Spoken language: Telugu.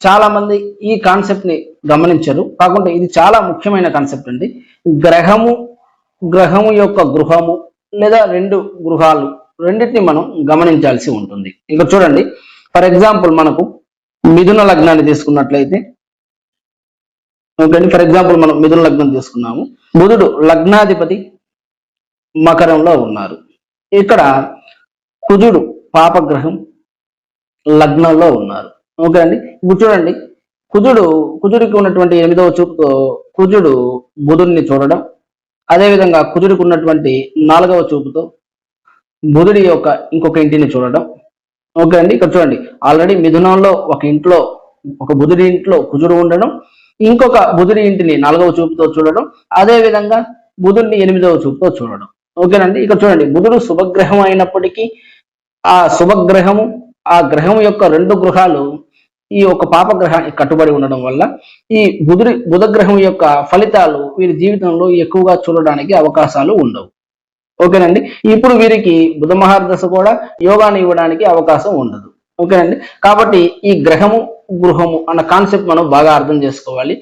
చాలా మంది ఈ కాన్సెప్ట్ ని గమనించరు. కాకుంటే ఇది చాలా ముఖ్యమైన కాన్సెప్ట్ అండి. గ్రహము యొక్క గృహము లేదా రెండు గృహాలు రెండింటిని మనం గమనించాల్సి ఉంటుంది. ఇక్కడ చూడండి, ఫర్ ఎగ్జాంపుల్ మనకు మిథున లగ్నాన్ని తీసుకున్నట్లయితే, ఓకే, ఫర్ ఎగ్జాంపుల్ మనం మిథున లగ్నం తీసుకున్నాము. బుధుడు లగ్నాధిపతి మకరంలో ఉన్నారు. ఇక్కడ కుజుడు పాపగ్రహం లగ్నంలో ఉన్నారు. ఓకే అండి. ఇప్పుడు చూడండి, కుజుడికి ఉన్నటువంటి 8వ చూపుతో కుజుడు బుధుడిని చూడడం, అదేవిధంగా కుజుడికి ఉన్నటువంటి 4వ చూపుతో బుధుడి యొక్క ఇంకొక ఇంటిని చూడడం. ఓకే అండి. ఇక్కడ చూడండి, ఆల్రెడీ మిథునంలో ఒక బుధుడి ఇంట్లో కుజుడు ఉండడం, ఇంకొక బుధుడి ఇంటిని 4వ చూపుతో చూడడం, అదే విధంగా బుధుడిని 8వ చూపుతో చూడడం. ఓకేనండి. ఇక్కడ చూడండి, బుధుడు శుభగ్రహం అయినప్పటికీ ఆ గ్రహం యొక్క రెండు గృహాలు ఈ యొక్క పాపగ్రహానికి కట్టుబడి ఉండడం వల్ల ఈ బుధ గ్రహం యొక్క ఫలితాలు వీరి జీవితంలో ఎక్కువగా చూడడానికి అవకాశాలు ఉండవు. ఓకేనండి. ఇప్పుడు వీరికి బుధ మహాదశ కూడా యోగాన్ని ఇవ్వడానికి అవకాశం ఉండదు. ఓకేనండి. కాబట్టి ఈ గ్రహము గృహము అన్న కాన్సెప్ట్ మనం బాగా అర్థం చేసుకోవాలి.